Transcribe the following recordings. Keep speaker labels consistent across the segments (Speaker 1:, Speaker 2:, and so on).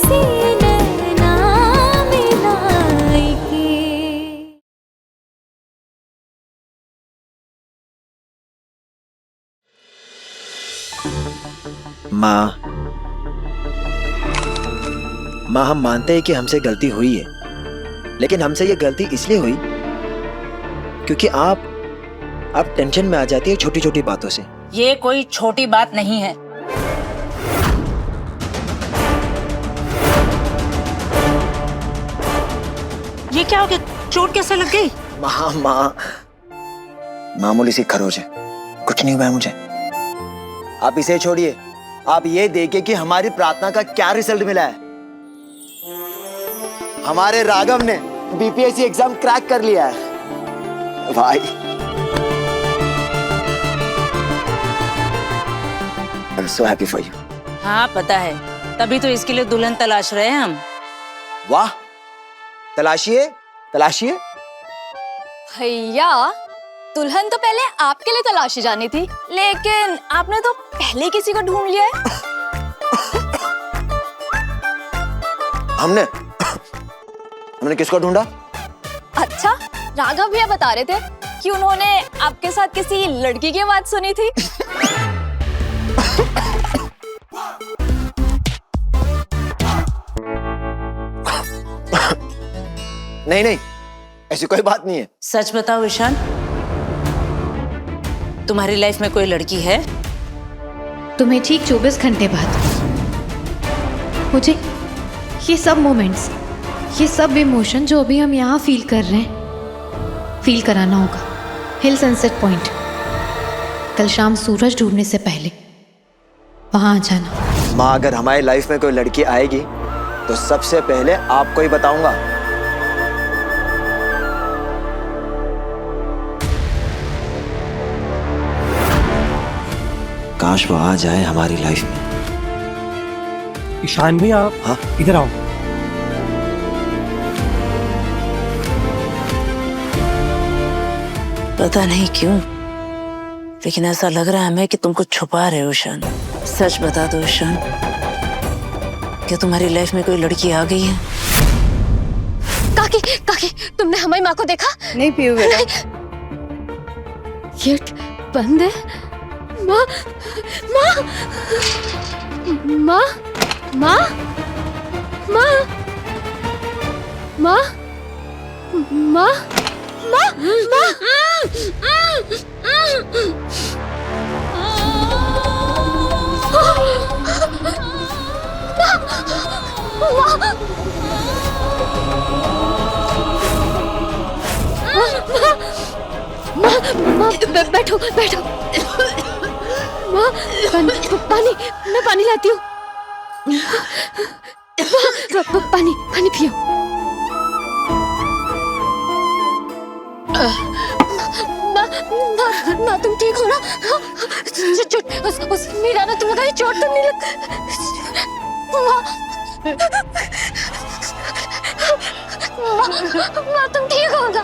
Speaker 1: से नैना मिलाई के।
Speaker 2: माँ हम मानते हैं कि हमसे गलती हुई है, लेकिन हमसे ये गलती इसलिए हुई क्योंकि आप टेंशन में आ जाती है छोटी छोटी बातों से।
Speaker 3: ये कोई छोटी बात नहीं है। ये क्या हो गया? चोट कैसे लग गई?
Speaker 2: माँ मामूली सी खरोच है, कुछ नहीं हुआ है मुझे। आप इसे छोड़िए, आप ये देखिए कि हमारी प्रार्थना का क्या रिजल्ट मिला है। हमारे राघव ने बीपीएससी एग्जाम क्रैक कर लिया है भाई। I'm so happy for you.
Speaker 3: हाँ पता है, तभी तो इसके लिए दुल्हन तलाश रहे हैं हम।
Speaker 2: वाह, तलाशिए तलाशिए।
Speaker 4: भैया, दुल्हन तो पहले आपके लिए तलाशी जानी थी, लेकिन आपने तो पहले किसी को ढूंढ लिया है।
Speaker 2: हमने किसको ढूंढा?
Speaker 4: अच्छा, राघव भैया बता रहे थे कि उन्होंने आपके साथ किसी लड़की की बात सुनी थी।
Speaker 2: नहीं, ऐसी कोई बात नहीं है।
Speaker 3: सच बताओ ईशान, तुम्हारी लाइफ में कोई लड़की है?
Speaker 5: तुम्हें ठीक 24 घंटे बाद मुझे ये सब मोमेंट्स, ये सब इमोशन जो अभी हम यहाँ फील कर रहे हैं, फील कराना होगा हिल सनसेट पॉइंट। कल शाम सूरज डूबने से पहले वहां आ जाना।
Speaker 2: माँ, अगर हमारी लाइफ में कोई लड़की आएगी तो सबसे पहले आपको ही बताऊंगा। काश वो आ जाए हमारी लाइफ में।
Speaker 6: ईशान भैया, आप
Speaker 2: हाँ?
Speaker 6: इधर आओ।
Speaker 3: पता नहीं क्यों, लेकिन ऐसा लग रहा है हमें कि तुम कुछ छुपा रहे हो ईशान। सच बता दो ईशान, क्या तुम्हारी लाइफ में कोई लड़की आ गई है?
Speaker 4: काकी, तुमने हमारी माँ को देखा?
Speaker 5: नहीं पीयू बेटा,
Speaker 4: गेट बंद है। माँ, बैठो। माँ, पानी, मैं पानी लाती हूँ। पानी पियो। माँ तुम ठीक हो ना? उस मीरा ने तुम्हें कहीं चोट तो नहीं लग? माँ तुम ठीक हो ना?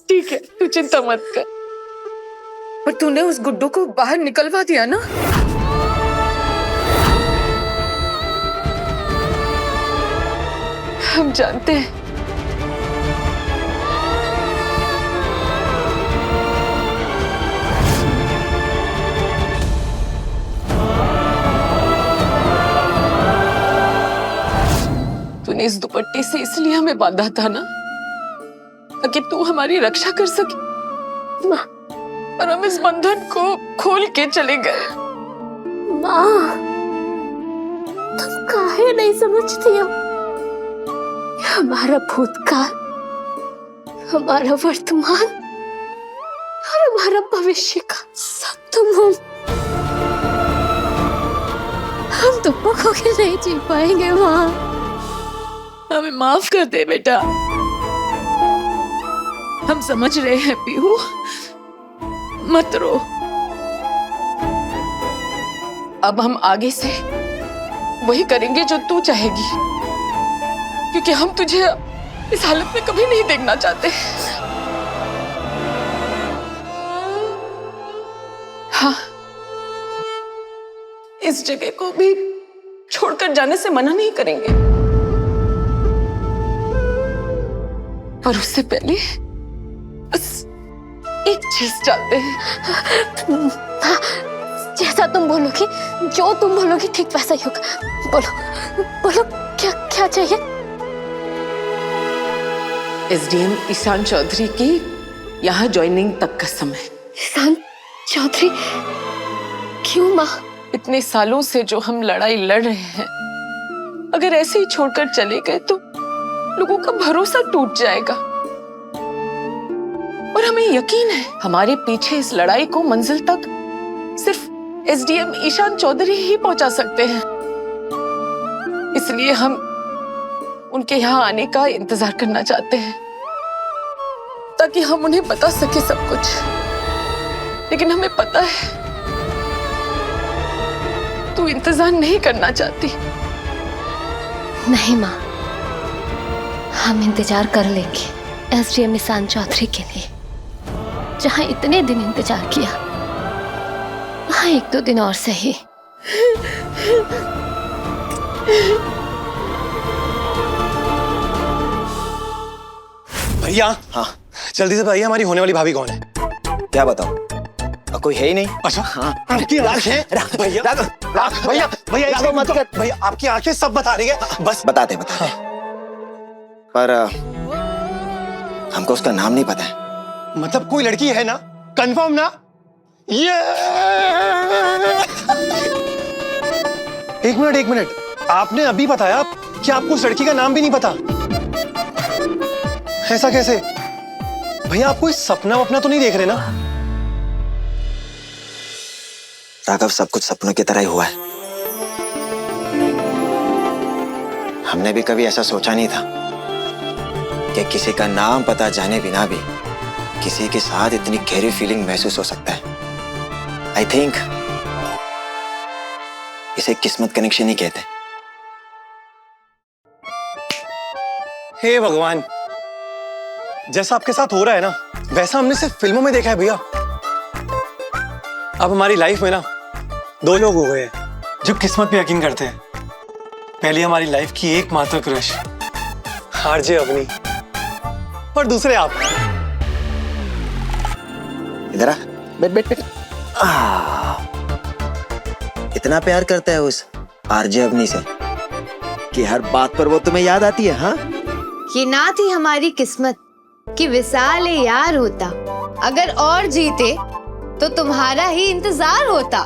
Speaker 7: ठीक है, तू चिंता मत कर। पर तूने उस गुड्डू को बाहर निकलवा दिया ना? हम जानते हैं। तूने इस दुपट्टे से इसलिए हमें बांधा था ना, ताकि तू हमारी रक्षा कर सके। और हम इस बंधन को खोल के चले गए।
Speaker 4: माँ, तुम काहे नहीं समझती हो? हमारा भूतकाल, हमारा वर्तमान और हमारा भविष्य का सब तुम हो। हम तुमको खो के नहीं जी पाएंगे माँ।
Speaker 7: हमें माफ कर दे बेटा। हम समझ रहे हैं पीहू, मत रो। अब हम आगे से वही करेंगे जो तू चाहेगी। क्योंकि हम तुझे इस हालत में कभी नहीं देखना चाहते। हाँ, इस जगह को भी छोड़कर जाने से मना नहीं करेंगे, पर उससे पहले बस एक चीज चाहते हैं।
Speaker 4: जैसा तुम बोलोगी, जो तुम बोलोगी ठीक वैसा ही होगा। बोलो बोलो, क्या क्या चाहिए?
Speaker 7: एसडीएम ईशान चौधरी की यहाँ ज्वाइनिंग तक का समय।
Speaker 4: ईशान चौधरी? क्यों माँ?
Speaker 7: इतने सालों से जो हम लड़ाई लड़ रहे हैं, अगर ऐसे ही छोड़कर चले गए तो लोगों का भरोसा टूट जाएगा। और हमें यकीन है हमारे पीछे इस लड़ाई को मंजिल तक सिर्फ एसडीएम ईशान चौधरी ही पहुंचा सकते हैं। इसलिए हम उनके यहाँ आने का इंतजार करना चाहते हैं, ताकि हम उन्हें बता सके सब कुछ। लेकिन हमें पता है तू इंतजार नहीं करना चाहती।
Speaker 4: नहीं माँ, हम इंतजार कर लेंगे एसडीएम ईशान चौधरी के लिए। जहाँ इतने दिन इंतजार किया, वहाँ 1-2 दिन और सही।
Speaker 6: भैया,
Speaker 2: हाँ
Speaker 6: जल्दी से बताइए हमारी होने वाली भाभी कौन है?
Speaker 2: क्या बताओ, कोई है ही नहीं।
Speaker 6: अच्छा,
Speaker 2: हाँ
Speaker 6: आपकी आंखें भैया भैया भैया
Speaker 2: राघव मत कर।
Speaker 6: भैया, आपकी आंखें सब बता रही है। बस
Speaker 2: बताते पर हमको उसका नाम नहीं पता है।
Speaker 6: मतलब कोई लड़की है ना? कंफर्म ना? ये एक मिनट, आपने अभी बताया कि आपको उस लड़की का नाम भी नहीं पता। ऐसा कैसे? भैया, आप कोई सपना वपना तो नहीं देख रहे ना?
Speaker 2: राघव, सब कुछ सपनों की तरह ही हुआ है। हमने भी कभी ऐसा सोचा नहीं था कि किसी का नाम पता जाने बिना भी किसी के साथ इतनी गहरी फीलिंग महसूस हो सकता है। आई थिंक इसे किस्मत कनेक्शन ही कहते हैं।
Speaker 6: हे भगवान, जैसा आपके साथ हो रहा है ना, वैसा हमने सिर्फ फिल्मों में देखा है भैया। अब हमारी लाइफ में ना 2 लोग हो गए हैं जो किस्मत पे यकीन करते हैं। पहली हमारी लाइफ की एकमात्र क्रश आरजे अवनी, और दूसरे आप।
Speaker 2: इधर आ, बैठ। इतना प्यार करता है उस आरजे अवनी से कि हर बात पर वो तुम्हें याद आती है। हाँ,
Speaker 5: ये ना थी हमारी किस्मत कि विशाल यार होता। अगर और जीते तो तुम्हारा ही इंतजार होता।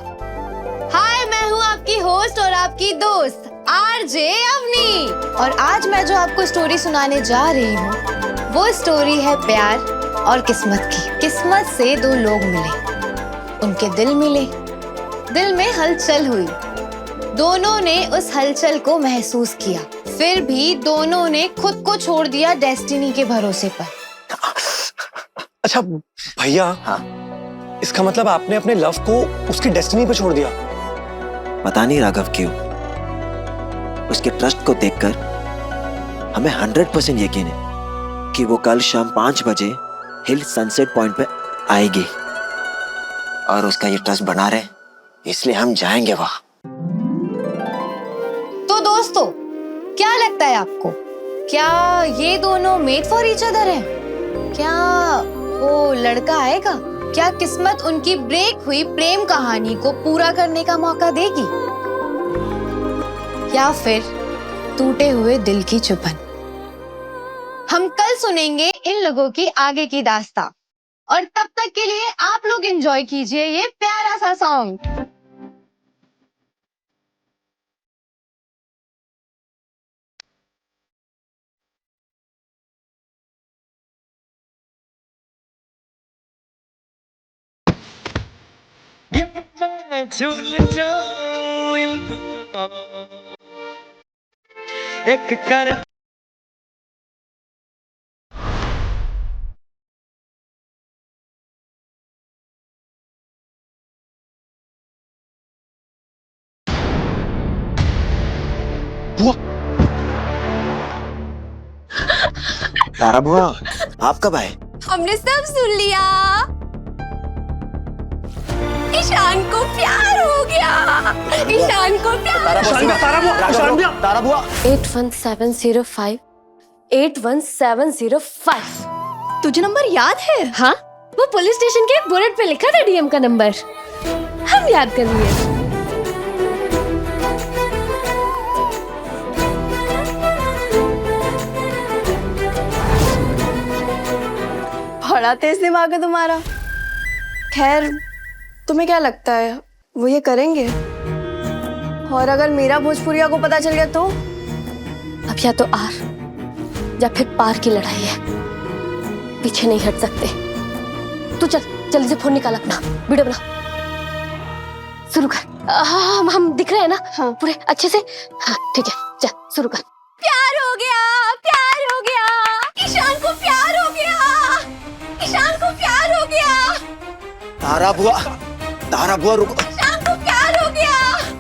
Speaker 5: हाय, मैं हूँ आपकी होस्ट और आपकी दोस्त आरजे अवनी, और आज मैं जो आपको स्टोरी सुनाने जा रही हूँ वो स्टोरी है प्यार और किस्मत की। किस्मत से 2 लोग मिले, उनके दिल मिले, दिल में हलचल हुई, दोनों ने उस हलचल को महसूस किया, फिर भी दोनों ने खुद को छोड़ दिया डेस्टिनी के भरोसे पर।
Speaker 6: अच्छा भैया,
Speaker 2: हाँ,
Speaker 6: इसका मतलब आपने अपने लव को उसकी डेस्टिनी पे छोड़ दिया?
Speaker 2: पता नहीं राघव क्यों, उसके ट्रस्ट को देखकर हमें 100% यकीन है कि वो कल शाम 5 बजे हिल सनसेट पॉइंट पे आएगी, और उसका ये ट्रस्ट बना रहे, इसलिए हम जाएंगे वहां।
Speaker 5: तो दोस्तों, क्या लगता है आपको, क्या ये दोनों मेड फॉर ईच अदर हैं? क्या वो लड़का आएगा? क्या किस्मत उनकी ब्रेक हुई प्रेम कहानी को पूरा करने का मौका देगी, या फिर टूटे हुए दिल की चुभन? हम कल सुनेंगे इन लोगों की आगे की दास्तां, और तब तक के लिए आप लोग एंजॉय कीजिए ये प्यारा सा सॉन्ग।
Speaker 8: एक कर
Speaker 2: तारा बुआ, आप कब आए?
Speaker 1: हमने सब सुन लिया। ईशान को प्यार हो गया। ईशान को प्यार।
Speaker 2: तारा बुआ
Speaker 4: 81705 81705।
Speaker 1: तुझे नंबर याद है?
Speaker 4: हाँ, वो पुलिस स्टेशन के बोर्ड पे लिखा था डीएम का नंबर। हम याद कर लिए।
Speaker 8: बड़ा तेज दिमाग है तुम्हारा। खैर, तुम्हें क्या लगता है वो ये करेंगे? और अगर मीरा भोजपुरिया को पता चल गया तो?
Speaker 4: अब या तो आर या फिर पार की लड़ाई है, पीछे नहीं हट सकते। तू चल, जल्दी से फोन निकाल अपना, वीडियो बना, शुरू कर। हम दिख रहे हैं ना?
Speaker 8: हाँ।
Speaker 4: पूरे अच्छे से? हाँ ठीक है, चल शुरू कर।
Speaker 1: प्यार हो गया, प्यार हो गया। ईशान को प्यार हो गया। ईशान को प्यार हो गया।
Speaker 2: तारा बुआ रुको।
Speaker 1: ईशान को प्यार हो गया।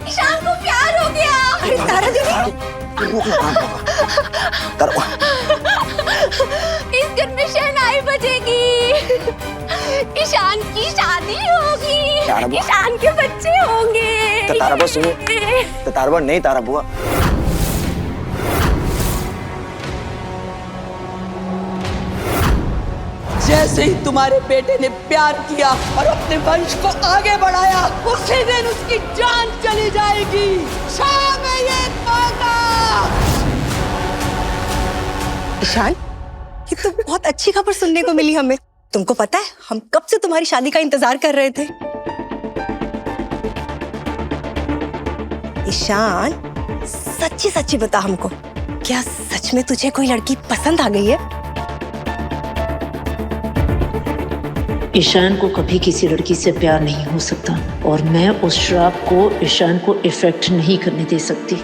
Speaker 1: ईशान को प्यार हो गया। अरे तारा दीदी,
Speaker 2: तारा
Speaker 1: इस घर में शहनाई बजेगी। ईशान की शादी होगी।
Speaker 2: तारा बुआ।
Speaker 1: ईशान के बच्चे होंगे।
Speaker 2: तो तारा बुआ सुनिए। तो तारा बुआ नहीं, तारा बुआ
Speaker 9: जैसे ही तुम्हारे बेटे ने प्यार किया और अपने वंश को आगे बढ़ाया, उसी दिन उसकी जान चली जाएगी। शाम है ये मौका।
Speaker 10: ईशान, ये तो बहुत अच्छी खबर सुनने को मिली हमें। तुमको पता है, हम कब से तुम्हारी शादी का इंतजार कर रहे थे। ईशान, सच्ची सच्ची बता हमको, क्या सच में तुझे कोई लड़की पसंद आ गई है?
Speaker 3: ईशान को कभी किसी लड़की से प्यार नहीं हो सकता और मैं उस श्राप को ईशान को इफेक्ट नहीं करने दे सकती।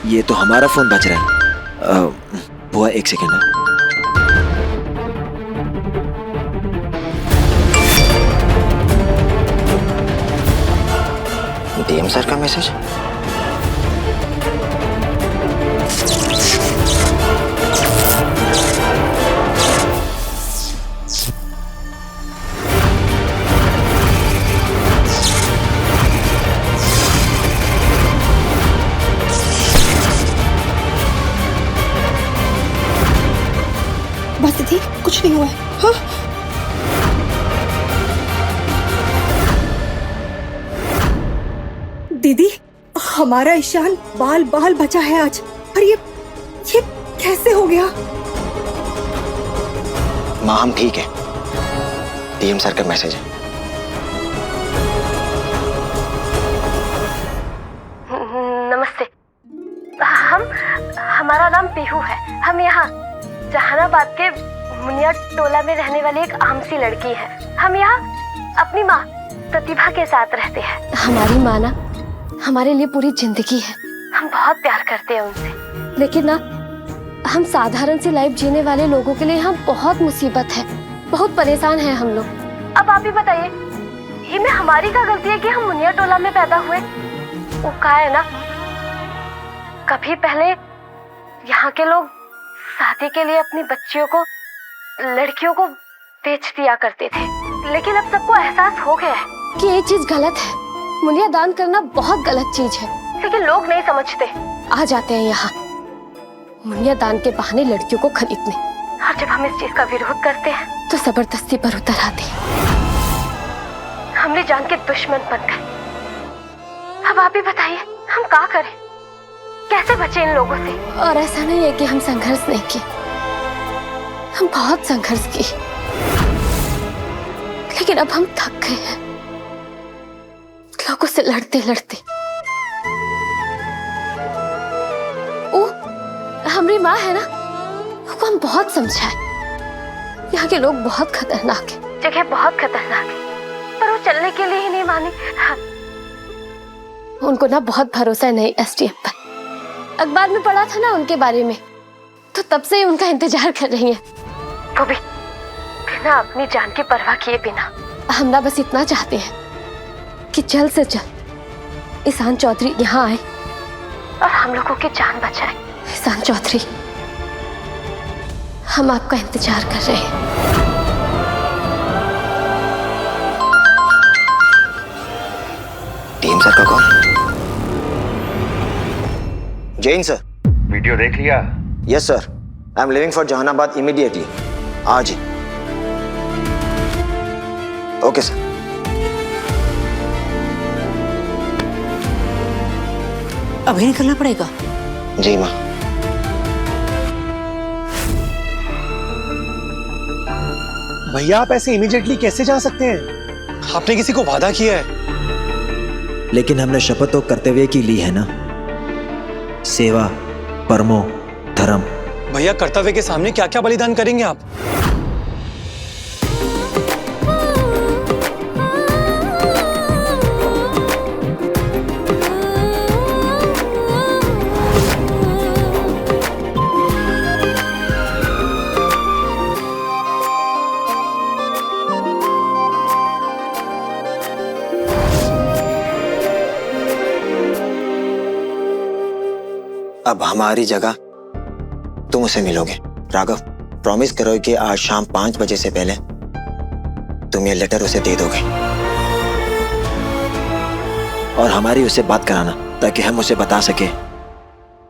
Speaker 2: ये तो हमारा फोन बज रहा है। बुआ एक सेकेंड। डीएम सर का मैसेज।
Speaker 10: बस दीदी, कुछ नहीं हुआ है। हाँ? दीदी, हमारा ईशान बाल बाल बचा है आज। और ये कैसे हो गया?
Speaker 2: माँ हम ठीक है। डीएम सर का मैसेज है।
Speaker 4: नमस्ते। हमारा नाम पीहू है। हम यहाँ जहानाबाद के मुनिया टोला में रहने वाली एक आम सी लड़की है। हम यहाँ अपनी माँ प्रतिभा के साथ रहते हैं। हमारी माँ ना हमारे लिए पूरी जिंदगी है। हम बहुत प्यार करते हैं उनसे, लेकिन ना हम साधारण सी लाइफ जीने वाले लोगों के लिए यहाँ बहुत मुसीबत है, बहुत परेशान हैं हम लोग। अब आप ही बताइए, इनमें हमारी क्या गलती है कि हम मुनिया टोला में पैदा हुए? वो कहा है ना, कभी पहले यहाँ के लोग शादी के लिए अपनी बच्चियों को, लड़कियों को बेच दिया करते थे, लेकिन अब सबको एहसास हो गया है कि ये चीज गलत है। मुनिया दान करना बहुत गलत चीज है, लेकिन लोग नहीं समझते। आ जाते हैं यहाँ मुनिया दान के बहाने लड़कियों को खरीदने, और जब हम इस चीज का विरोध करते हैं तो जबरदस्ती पर उतर आते हैं। हमने जान के दुश्मन बन गए। अब आप ही बताइए, हम क्या करें, कैसे बचे इन लोगों से? और ऐसा नहीं है कि हम संघर्ष नहीं किए, हम बहुत संघर्ष किए, लेकिन अब हम थक गए हैं लोगों से लड़ते लड़ते। वो हमारी माँ है ना, उसको हम बहुत समझाए, यहाँ के लोग बहुत खतरनाक है, जगह बहुत खतरनाक है, पर वो चलने के लिए ही नहीं मानी। हाँ। उनको ना बहुत भरोसा है नए एसडीएम पर। अखबार में पढ़ा था ना उनके बारे में, तो तब से ही उनका इंतजार कर रही है, वो भी बिना अपनी जान की परवाह किए बिना। हम ना बस इतना चाहते हैं कि जल्द से जल्द ईशान चौधरी यहाँ आए और हम लोगों की जान बचाए। ईशान चौधरी, हम आपका इंतजार कर रहे हैं।
Speaker 2: टीम सर का कॉल। जैन सर,
Speaker 11: वीडियो देख लिया?
Speaker 2: Yes sir, I am living for Jahanabad immediately, आज ही। Okay sir.
Speaker 3: अभी निकलना पड़ेगा?
Speaker 2: जी माँ।
Speaker 6: भैया आप ऐसे इमीडिएटली कैसे जा सकते हैं? आपने किसी को वादा किया है।
Speaker 2: लेकिन हमने शपथ तो कर्तव्य की ली है ना, सेवा परमो धर्म।
Speaker 6: भैया कर्तव्य के सामने क्या क्या बलिदान करेंगे आप?
Speaker 2: अब हमारी जगह तुम उसे मिलोगे। राघव, प्रॉमिस करो कि आज शाम 5 बजे से पहले तुम ये लेटर उसे दे दोगे और हमारी उससे बात कराना, ताकि हम उसे बता सके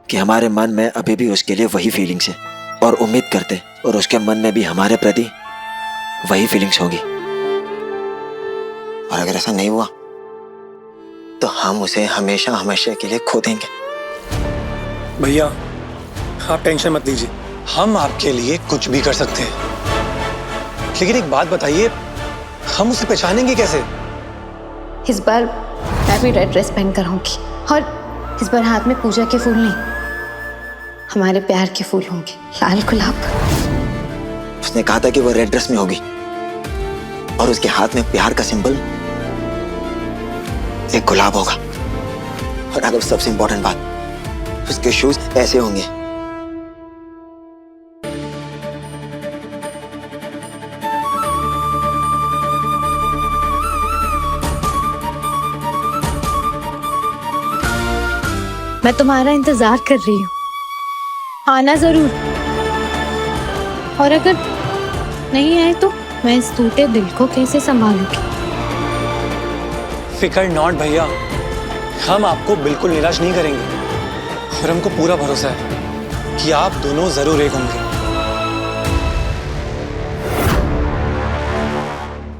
Speaker 2: कि हमारे मन में अभी भी उसके लिए वही फीलिंग्स है और उम्मीद करते, और उसके मन में भी हमारे प्रति वही फीलिंग्स होगी। और अगर ऐसा नहीं हुआ तो हम उसे हमेशा हमेशा के लिए खो देंगे।
Speaker 6: भैया आप टेंशन मत लीजिए, हम आपके लिए कुछ भी कर सकते हैं। लेकिन एक बात बताइए, हम उसे पहचानेंगे कैसे?
Speaker 5: इस बार मैं भी रेड ड्रेस पहन कर आऊंगी, और इस बार हाथ में पूजा के फूल नहीं, हमारे प्यार के फूल होंगे, लाल गुलाब।
Speaker 2: उसने कहा था कि वो रेड ड्रेस में होगी और उसके हाथ में प्यार का सिंबल एक गुलाब होगा। और अगर सबसे इंपॉर्टेंट बात, उसके शूज ऐसे होंगे।
Speaker 5: मैं तुम्हारा इंतजार कर रही हूँ, आना जरूर। और अगर नहीं आए तो मैं इस टूटे दिल को कैसे संभालूंगी?
Speaker 6: फिकर नॉट भैया, हम आपको बिल्कुल निराश नहीं करेंगे और हमको पूरा भरोसा है कि आप दोनों जरूर एक होंगे।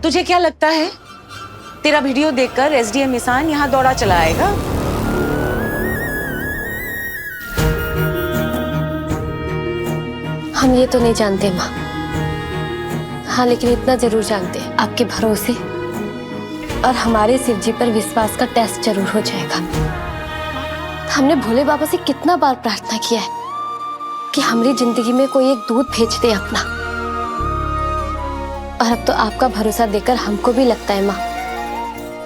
Speaker 3: तुझे क्या लगता है तेरा वीडियो देखकर एसडीएम ईशान यहाँ दौड़ा चला आएगा?
Speaker 4: हम ये तो नहीं जानते माँ, हाँ लेकिन इतना जरूर जानते हैं, आपके भरोसे और हमारे शिव जी पर विश्वास का टेस्ट जरूर हो जाएगा। हमने भोले बाबा से कितना बार प्रार्थना किया है कि हमारी जिंदगी में कोई एक दूत भेज दे अपना, और अब तो आपका भरोसा देकर हमको भी लगता है माँ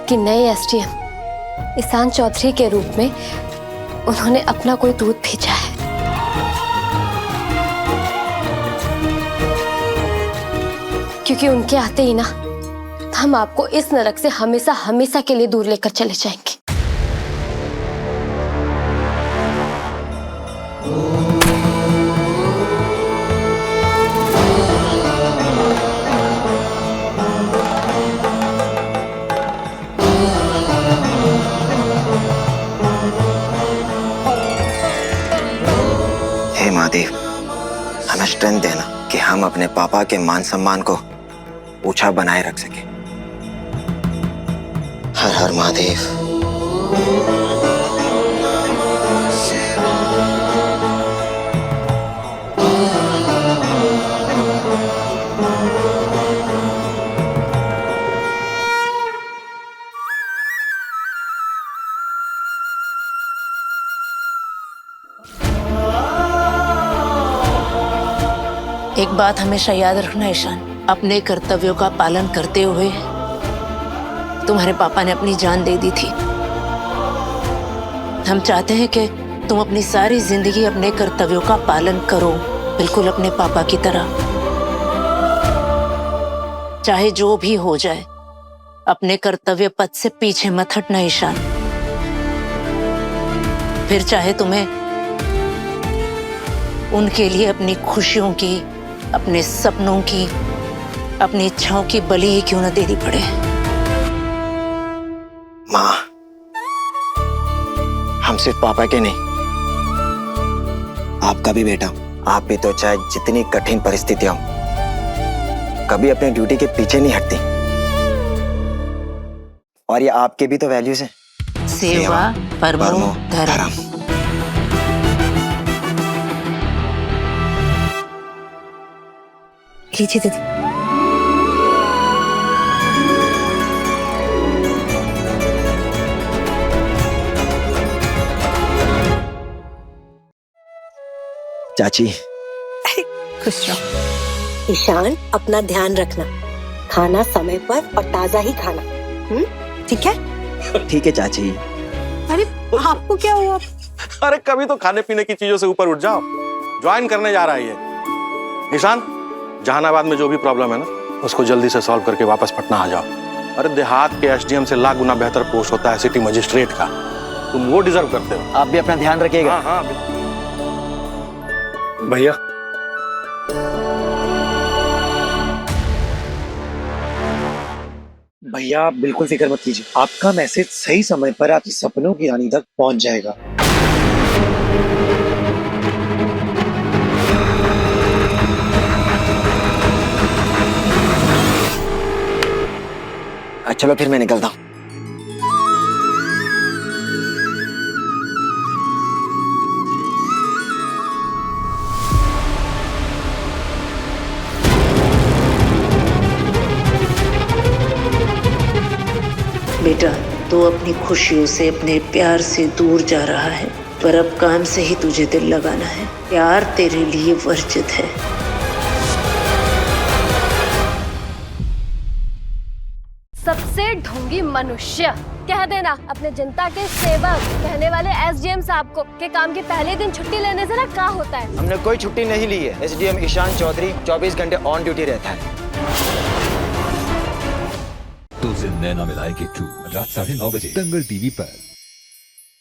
Speaker 4: कि नए एसडीएम ईशान चौधरी के रूप में उन्होंने अपना कोई दूत भेजा है। क्योंकि उनके आते ही ना हम आपको इस नरक से हमेशा हमेशा के लिए दूर लेकर चले जाएंगे।
Speaker 2: हे महादेव, हमें स्ट्रेंथ देना कि हम अपने पापा के मान सम्मान को ऊंचा बनाए रख सके। हर हर महादेव।
Speaker 3: एक बात हमेशा याद रखना ईशान, अपने कर्तव्यों का पालन करते हुए तुम्हारे पापा ने अपनी जान दे दी थी। हम चाहते हैं कि तुम अपनी सारी जिंदगी अपने कर्तव्यों का पालन करो, बिल्कुल अपने पापा की तरह। चाहे जो भी हो जाए, अपने कर्तव्य पथ से पीछे मत हटना ईशान। फिर चाहे तुम्हें उनके लिए अपनी खुशियों की, अपने सपनों की, अपनी इच्छाओं की बलि ही क्यों न देनी पड़े।
Speaker 2: माँ, हम सिर्फ पापा के नहीं, आपका भी बेटा। आप भी तो चाहे जितनी कठिन परिस्थितियां हो, कभी अपने ड्यूटी के पीछे नहीं हटती। और ये आपके भी तो वैल्यूज हैं,
Speaker 3: सेवा परमो धर्म।
Speaker 10: लीजिए दीदी।
Speaker 2: चाची,
Speaker 10: खुश रहो। ईशान, अपना ध्यान रखना, खाना समय पर और ताजा ही खाना, ठीक है?
Speaker 2: ठीक है चाची।
Speaker 10: अरे आपको क्या हुआ?
Speaker 11: अरे कभी तो खाने पीने की चीजों से ऊपर उठ जाओ। ज्वाइन करने जा रहा है ये। ईशान, जहानाबाद में जो भी प्रॉब्लम है ना, उसको जल्दी से सॉल्व करके वापस पटना आ जाओ। अरे देहात के एसडीएम से लाख गुना बेहतर पोस्ट होता है सिटी मजिस्ट्रेट का। तुम वो डिजर्व करते हो।
Speaker 2: आप भी अपना ध्यान रखिएगा।
Speaker 11: हाँ हाँ।
Speaker 6: भैया, भैया आप बिल्कुल फिक्र मत कीजिए, आपका मैसेज सही समय पर आपके सपनों की रानी तक पहुंच जाएगा।
Speaker 2: चलो फिर मैं निकलता हूँ।
Speaker 3: बेटा, तू अपनी खुशियों से, अपने प्यार से दूर जा रहा है, पर अब काम से ही तुझे दिल लगाना है। प्यार तेरे लिए वर्जित है।
Speaker 4: सबसे ढोंगी मनुष्य कह देना अपने जनता के सेवक कहने वाले एसडीएम साहब को कि काम के पहले दिन छुट्टी लेने से ना क्या होता है।
Speaker 2: हमने कोई छुट्टी नहीं ली है। एसडीएम ईशान चौधरी 24 घंटे ऑन ड्यूटी रहता है।
Speaker 12: तो नैना मिलाएंगे 2 रात 9:30 बजे दंगल टीवी पर।